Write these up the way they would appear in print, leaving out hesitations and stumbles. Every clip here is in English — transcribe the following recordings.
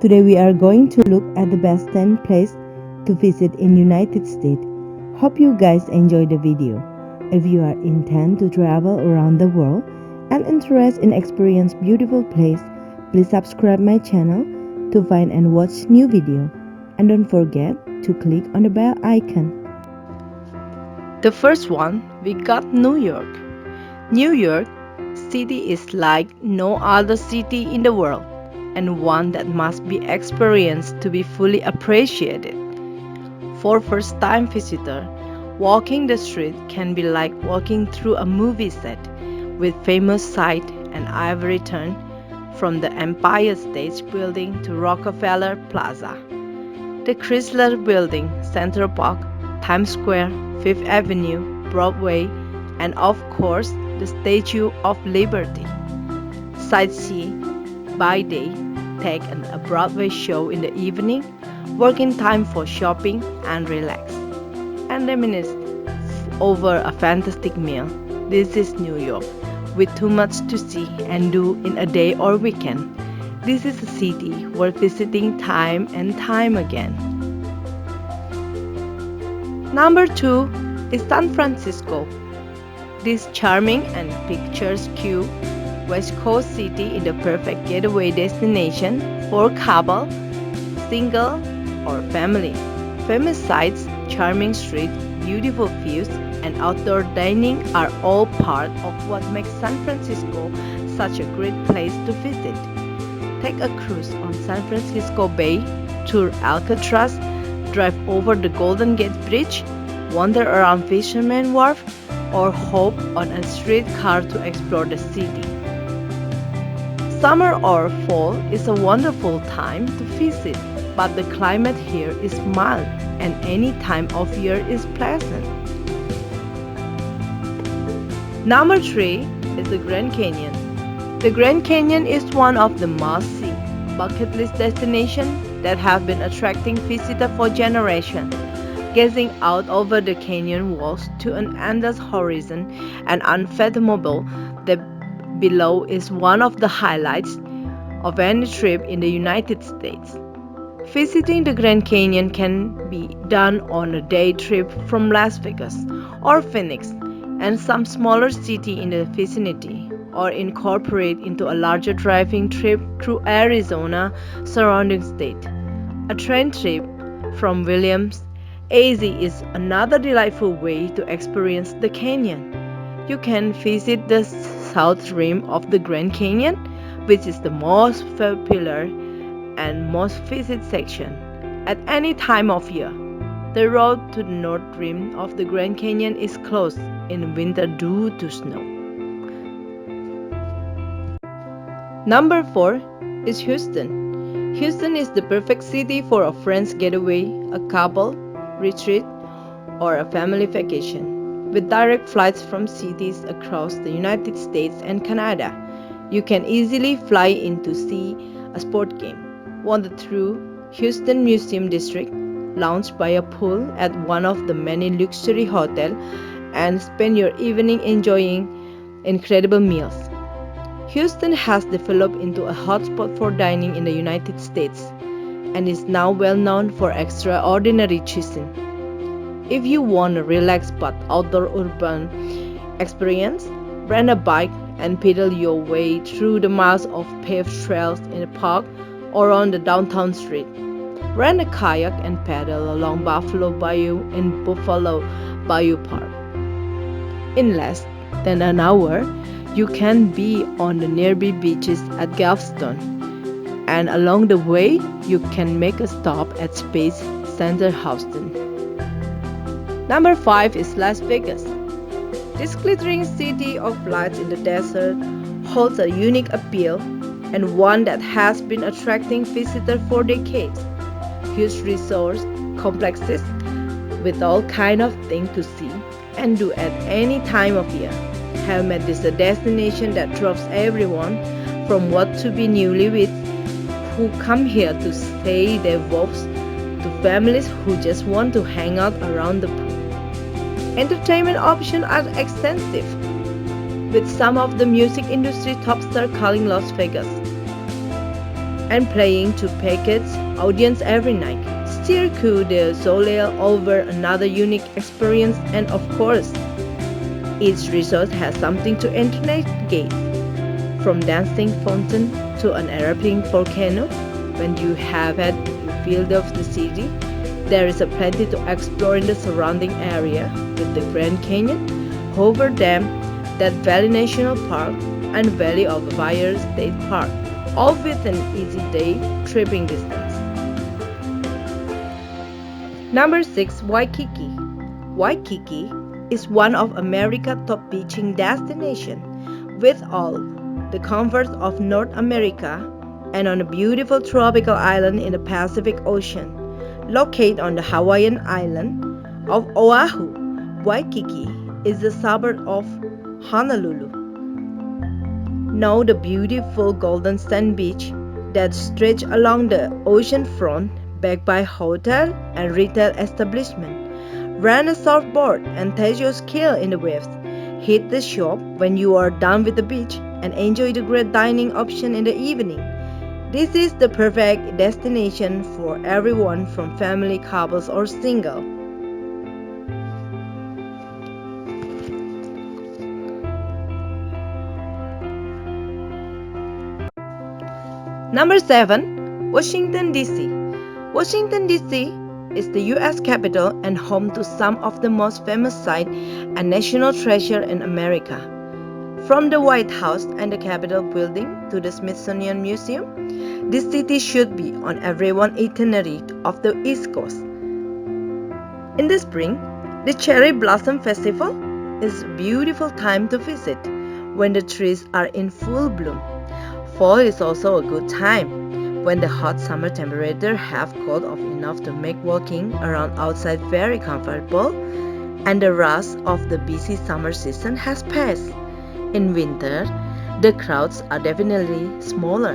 Today we are going to look at the best 10 places to visit in United States. Hope you guys enjoy the video. If you are intent to travel around the world and interested in experience beautiful place, please subscribe my channel to find and watch new video. And don't forget to click on the bell icon. The first one, we got New York. New York City is like no other city in the world, and one that must be experienced to be fully appreciated. For first-time visitor, walking the street can be like walking through a movie set, with famous sight and every turn, from the Empire State Building to Rockefeller Plaza, the Chrysler Building, Central Park, Times Square, Fifth Avenue, Broadway, and of course, the Statue of Liberty. Sightsee by day, take a Broadway show in the evening, working time for shopping and relax, and reminisce over a fantastic meal. This is New York, with too much to see and do in a day or weekend. This is a city worth visiting time and time again. Number 2 is San Francisco. This charming and picturesque West Coast city is the perfect getaway destination for couple, single, or family. Famous sights, charming streets, beautiful views, and outdoor dining are all part of what makes San Francisco such a great place to visit. Take a cruise on San Francisco Bay, tour Alcatraz, drive over the Golden Gate Bridge, wander around Fisherman's Wharf, or hop on a streetcar to explore the city. Summer or fall is a wonderful time to visit, but the climate here is mild and any time of year is pleasant. Number 3 is the Grand Canyon. The Grand Canyon is one of the must-see bucket list destinations that have been attracting visitors for generations. Gazing out over the canyon walls to an endless horizon and unfathomable depth below is one of the highlights of any trip in the United States. Visiting the Grand Canyon can be done on a day trip from Las Vegas or Phoenix and some smaller city in the vicinity, or incorporate into a larger driving trip through Arizona surrounding state. A train trip from Williams AZ is another delightful way to experience the canyon. You can visit the south rim of the Grand Canyon, which is the most popular and most visited section, at any time of year. The road to the north rim of the Grand Canyon is closed in winter due to snow. Number 4 is Houston. Houston is the perfect city for a friend's getaway, a couple retreat, or a family vacation. With direct flights from cities across the United States and Canada, you can easily fly in to see a sport game, wander through Houston Museum District, lounge by a pool at one of the many luxury hotels, and spend your evening enjoying incredible meals. Houston has developed into a hotspot for dining in the United States and is now well known for extraordinary cuisine. If you want a relaxed but outdoor urban experience, rent a bike and pedal your way through the miles of paved trails in the park or on the downtown street. Rent a kayak and paddle along Buffalo Bayou in Buffalo Bayou Park. In less than an hour, you can be on the nearby beaches at Galveston, and along the way, you can make a stop at Space Center Houston. Number 5 is Las Vegas. This glittering city of lights in the desert holds a unique appeal and one that has been attracting visitors for decades. Huge resort complexes with all kinds of things to see and do at any time of year have made this a destination that draws everyone from what to be newlyweds who come here to stay their vows to families who just want to hang out around the pool. Entertainment options are extensive, with some of the music industry top stars calling Las Vegas and playing to packets audience every night. Steer Coup de Soleil over another unique experience, and of course, each resort has something to investigate, from dancing fountain to an erupting volcano. When you have had a field of the city, there is a plenty to explore in the surrounding area with the Grand Canyon, Hoover Dam, Death Valley National Park, and Valley of Fire State Park, all within easy day tripping distance. Number 6. Waikiki. Waikiki is one of America's top beaching destinations with all the comforts of North America and on a beautiful tropical island in the Pacific Ocean. Located on the Hawaiian island of Oahu, Waikiki is a suburb of Honolulu. Now the beautiful golden sand beach that stretch along the ocean front, backed by hotel and retail establishment. Rent a surfboard and test your skill in the waves. Hit the shop when you are done with the beach and enjoy the great dining option in the evening. This is the perfect destination for everyone from family, couples, or single. Number 7. Washington DC. Washington DC is the US capital and home to some of the most famous sites and national treasure in America. From the White House and the Capitol building to the Smithsonian Museum, this city should be on everyone's itinerary of the East Coast. In the spring, the Cherry Blossom Festival is a beautiful time to visit when the trees are in full bloom. Fall is also a good time when the hot summer temperatures have cooled off enough to make walking around outside very comfortable and the rush of the busy summer season has passed. In winter, the crowds are definitely smaller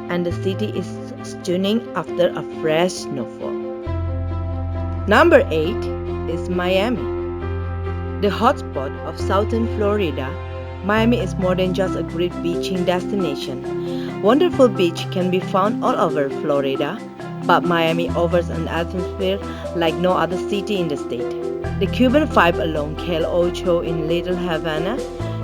and the city is stunning after a fresh snowfall. Number 8 is Miami. The hotspot of southern Florida, Miami is more than just a great beaching destination. Wonderful beach can be found all over Florida, but Miami offers an atmosphere like no other city in the state. The Cuban Five along Cal Ocho in Little Havana,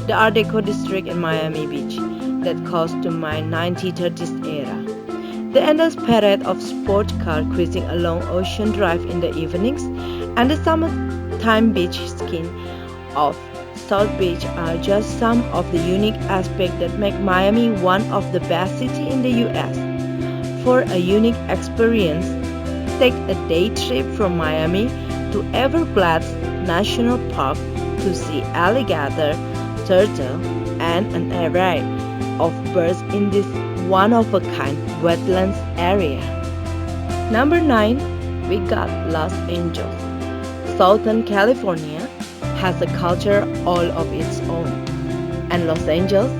the Art Deco district in Miami Beach that calls to my 1930s era. The endless parade of sports cars cruising along Ocean Drive in the evenings and the summertime beach skiing of South Beach are just some of the unique aspects that make Miami one of the best cities in the US. For a unique experience, take a day trip from Miami to Everglades National Park to see alligator, turtle, and an array of birds in this one-of-a-kind wetlands area. Number 9, we got Los Angeles. Southern California has a culture all of its own, and Los Angeles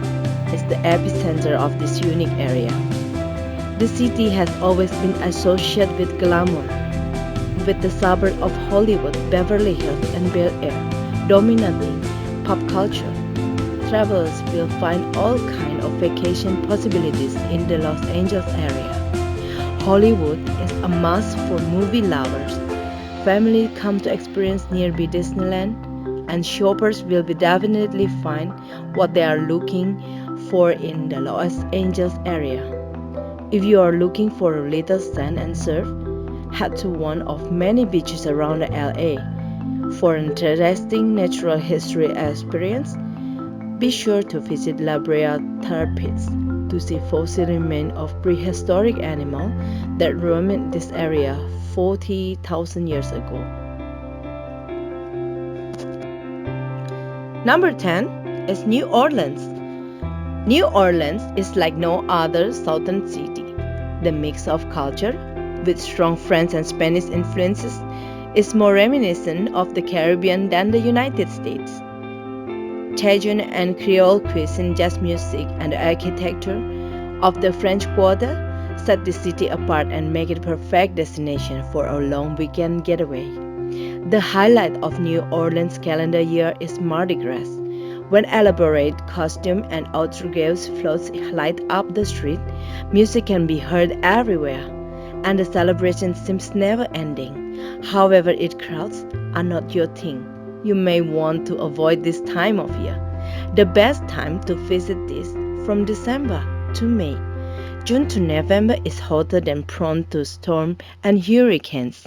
is the epicenter of this unique area. The city has always been associated with glamour, with the suburb of Hollywood, Beverly Hills, and Bel Air dominating pop culture. Travelers will find all kinds of vacation possibilities in the Los Angeles area. Hollywood is a must for movie lovers. Families come to experience nearby Disneyland, and shoppers will be definitely find what they are looking for in the Los Angeles area. If you are looking for a little sand and surf, head to one of many beaches around LA. For an interesting natural history experience, be sure to visit La Brea Tar Pits to see fossil remains of prehistoric animals that roamed this area 40,000 years ago. Number 10 is New Orleans. New Orleans is like no other southern city. The mix of culture, with strong French and Spanish influences, is more reminiscent of the Caribbean than the United States. Cajun and Creole cuisine, jazz music, and the architecture of the French Quarter set the city apart and make it a perfect destination for a long weekend getaway. The highlight of New Orleans calendar year is Mardi Gras, When elaborate costume and outrageous floats light up the street, music can be heard everywhere, and the celebration seems never ending. However, it crowds are not your thing. You may want to avoid this time of year. The best time to visit is from December to May. June to November is hotter than prone to storm and hurricanes.